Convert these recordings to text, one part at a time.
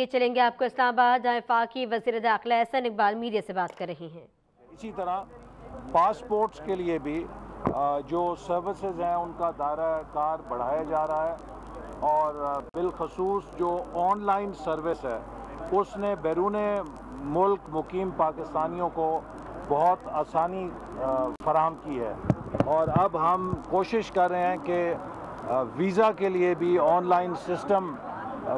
चलेंगे आपको इस्लामाबाद, जहाँ वफाकी वज़ीर दाखिला एहसन इकबाल मीडिया से बात कर रही हैं। इसी तरह पासपोर्ट्स के लिए भी जो सर्विसेज हैं उनका दायरा कार बढ़ाया जा रहा है और बिलखसूस जो ऑनलाइन सर्विस है उसने बैरून मुल्क मुकीम पाकिस्तानियों को बहुत आसानी फराहम की है। और अब हम कोशिश कर रहे हैं कि वीज़ा के लिए भी online system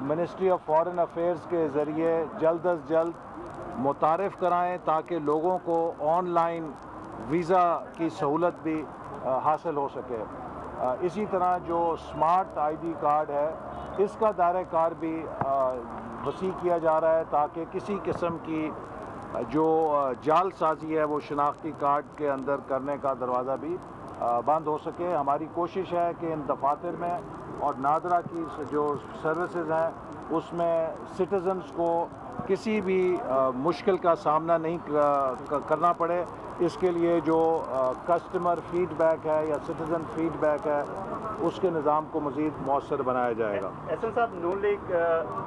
ministry of foreign affairs के ज़रिए जल्द अज जल्द मुतारिफ़ कराएं ताकि लोगों को ऑनलाइन वीज़ा की सहूलत भी हासिल हो सके। इसी तरह जो स्मार्ट आईडी कार्ड है इसका दायरा कार भी वसी किया जा रहा है ताकि किसी किस्म की जो जालसाजी है वो शनाख्ती कार्ड के अंदर करने का दरवाज़ा भी बंद हो सके। हमारी कोशिश है कि इन दफातर में और नादरा की जो सर्विसेज हैं उसमें सिटीज़न्स को किसी भी मुश्किल का सामना नहीं करना पड़े। इसके लिए जो कस्टमर फीडबैक है या सिटीज़न फीडबैक है उसके निज़ाम को मज़ीद मौसर बनाया जाएगा। एहसन साहब, नून लीग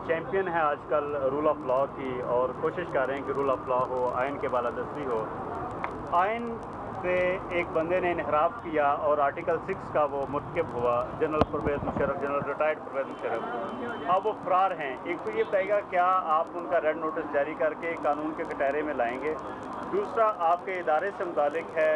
चैम्पियन है आजकल रूल ऑफ लॉ की और कोशिश कर रहे हैं कि रूल ऑफ लॉ हो, आइन के बालादस्ती हो। आइन से एक बंदे ने इनहराफ किया और आर्टिकल 6 का वो मुर्तकब हुआ, general Pervez Musharraf, general retired Pervez Musharraf. अब वो फरार हैं। एक तो ये बताइएगा, क्या आप उनका रेड नोटिस जारी करके कानून के कटहरे में लाएंगे? दूसरा, आपके इदारे से मुतालिक है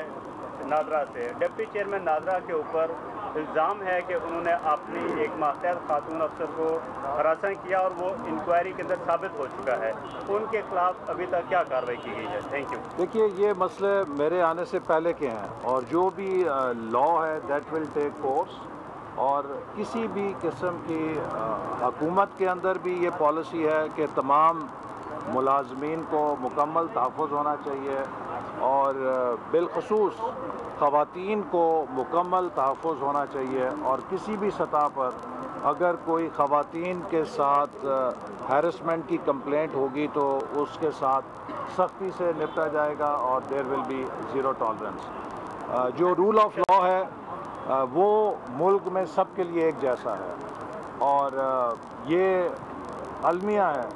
नादरा से, डिप्टी चेयरमैन नादरा के ऊपर इल्ज़ाम है कि उन्होंने अपनी एक मातहत खातून अफसर को हरासा किया और वो इंक्वायरी के अंदर साबित हो चुका है। उनके खिलाफ अभी तक क्या कार्रवाई की गई है? Thank you. देखिए, ये मसले मेरे आने से पहले के हैं और जो भी लॉ है दैट विल टेक कोर्स। और किसी भी किस्म की हुकूमत के अंदर भी ये पॉलिसी है कि तमाम मुलाजमीन को मुकम्मल तहफ़्फ़ुज़ होना चाहिए और बिलखसूस ख़वातीन को मुकम्मल तहफ़्फ़ुज़ होना चाहिए। और किसी भी सतह पर अगर कोई ख़वातीन के साथ हैरेसमेंट की कंप्लेंट होगी तो उसके साथ सख्ती से निपटा जाएगा और there will be zero tolerance. जो रूल ऑफ लॉ है वो मुल्क में सब के लिए एक जैसा है और ये अलमिया है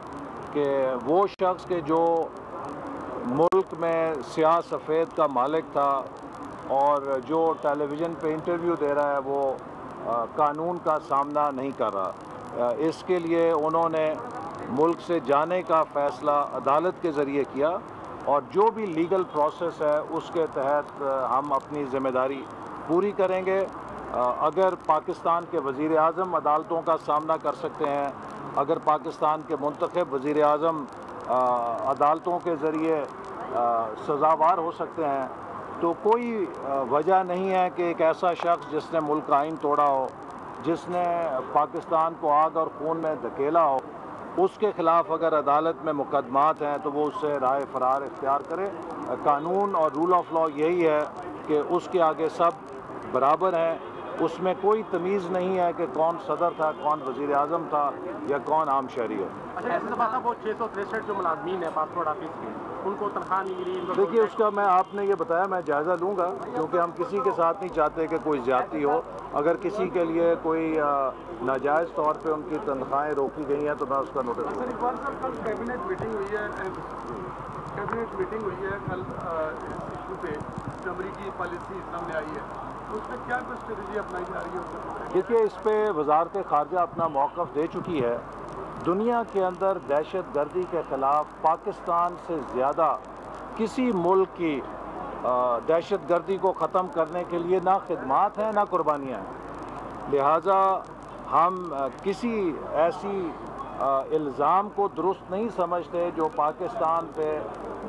कि वो शख्स के जो मुल्क में स्याह सफ़ेद का मालिक था और जो टेलीविज़न पे इंटरव्यू दे रहा है वो कानून का सामना नहीं कर रहा। इसके लिए उन्होंने मुल्क से जाने का फ़ैसला अदालत के ज़रिए किया और जो भी लीगल प्रोसेस है उसके तहत हम अपनी ज़िम्मेदारी पूरी करेंगे। अगर पाकिस्तान के वज़ीर आज़म अदालतों का सामना कर सकते हैं, अगर पाकिस्तान के मुंतखब वज़ीर आज़म अदालतों के ज़रिए सज़ावार हो सकते हैं तो कोई वजह नहीं है कि एक ऐसा शख्स जिसने मुल्क का आइन तोड़ा हो, जिसने पाकिस्तान को आग और खून में धकेला हो, उसके ख़िलाफ़ अगर अदालत में मुकदमात हैं तो वो उससे राह फ़रार इख्तियार करे। कानून और रूल ऑफ लॉ यही है कि उसके आगे सब बराबर हैं, उसमें कोई तमीज़ नहीं है कि कौन सदर था, कौन वज़ीर आज़म था या कौन आम शहरी है। अच्छा, ऐसे बात है वो 663 जो मुलाजमीन है पासपोर्ट ऑफिस के, उनको तनख्वाह नहीं मिली। देखिए, उसका मैं आपने ये बताया, मैं जायज़ा लूँगा क्योंकि हम किसी के साथ नहीं चाहते कि कोई ज़्यादती हो। अगर किसी के लिए कोई नाजायज़ तौर पे उनकी तनख्वाहें रोकी गई हैं तो मैं उसका नोटिस दूँगा। कल कैबिनेट मीटिंग हुई है कल इस इशू पे अमरीकी पॉलिसी सामने आई है, उसमें क्या कुछ स्ट्रेटजी अपनाई जा रही है? देखिए, इस पर वजारत ख़ारजा अपना मौक़िफ़ दे चुकी है। दुनिया के अंदर दहशत गर्दी के ख़िलाफ़ पाकिस्तान से ज़्यादा किसी मुल्क की दहशत गर्दी को ख़त्म करने के लिए ना खिदमात हैं ना कुर्बानियाँ हैं। लिहाजा हम किसी ऐसी इल्ज़ाम को दुरुस्त नहीं समझते जो पाकिस्तान पे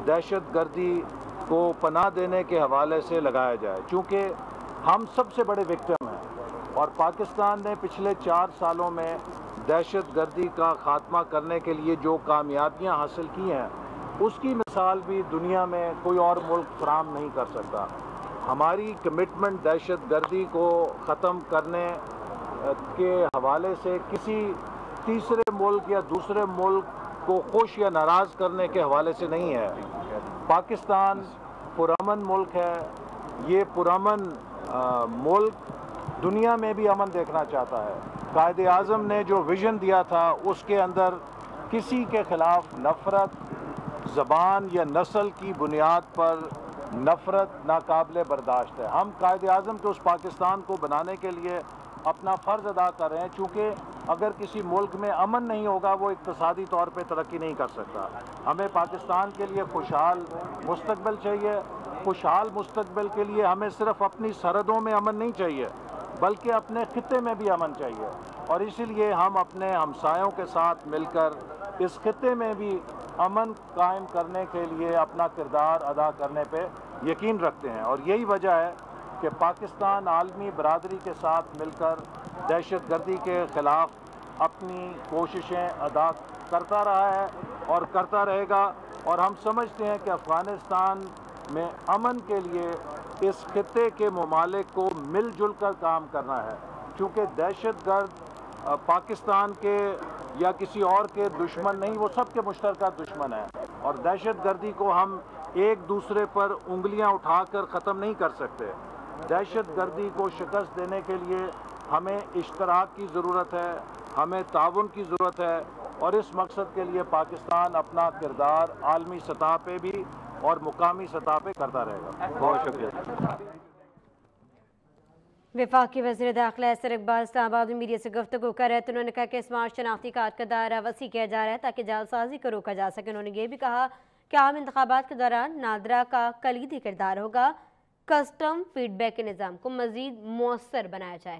दहशत गर्दी को पनाह देने के हवाले से लगाया जाए, चूँकि हम सबसे बड़े विक्टिम हैं और पाकिस्तान ने पिछले 4 सालों में दहशत गर्दी का ख़ात्मा करने के लिए जो कामयाबियाँ हासिल की हैं उसकी मिसाल भी दुनिया में कोई और मुल्क फराहम नहीं कर सकता। हमारी कमिटमेंट दहशत गर्दी को ख़त्म करने के हवाले से किसी तीसरे मुल्क या दूसरे मुल्क को खुश या नाराज़ करने के हवाले से नहीं है। पाकिस्तान पुरअमन मुल्क है, ये पुरअमन मुल्क दुनिया में भी अमन देखना चाहता है। कायदे आज़म ने जो विज़न दिया था उसके अंदर किसी के खिलाफ नफ़रत, ज़बान या नस्ल की बुनियाद पर नफ़रत नाकाबिले बर्दाश्त है। हम कायदे आज़म के उस पाकिस्तान को बनाने के लिए अपना फ़र्ज़ अदा कर रहे हैं, चूँकि अगर किसी मुल्क में अमन नहीं होगा वो इक़्तिसादी तौर पे तरक्की नहीं कर सकता। हमें पाकिस्तान के लिए खुशहाल मुस्तकबिल चाहिए। खुशहाल मुस्तकबिल के लिए हमें सिर्फ़ अपनी सरहदों में अमन नहीं चाहिए बल्कि अपने खित्ते में भी अमन चाहिए, और इसीलिए हम अपने हमसायों के साथ मिलकर इस खित्ते में भी अमन कायम करने के लिए अपना किरदार अदा करने पे यकीन रखते हैं। और यही वजह है कि पाकिस्तान आलमी बरादरी के साथ मिलकर दहशतगर्दी के ख़िलाफ़ अपनी कोशिशें अदा करता रहा है और करता रहेगा। और हम समझते हैं कि अफ़गानिस्तान में अमन के लिए इस खित्ते के ममालिक को मिलजुल कर काम करना है, क्योंकि दहशतगर्द पाकिस्तान के या किसी और के दुश्मन नहीं, वो सबके मुश्तरका दुश्मन है। और दहशतगर्दी को हम एक दूसरे पर उंगलियां उठाकर ख़त्म नहीं कर सकते। दहशतगर्दी को शिकस्त देने के लिए हमें इश्तराक की ज़रूरत है, हमें ताउन की ज़रूरत है, और इस मकसद के लिए पाकिस्तान अपना किरदार आलमी सतह पे भी और मुकामी सतह पे करता रहेगा। बहुत शुक्रिया। वफाकी वज़ीर दाखिला ऐसर इकबाल इस्लामाबाद में मीडिया से गुफ्तगू कर रहे थे। उन्होंने कहा कि स्मार्ट शनाख्ती कार्ड का दायरा वसी किया जा रहा है ताकि जालसाजी को रोका जा सके। उन्होंने ये भी कहा कि आम इंतखाबात के दौरान नादरा का कलीदी किरदार होगा। कस्टम फीडबैक के निज़ाम को मज़ीद मौसर बनाया जाए।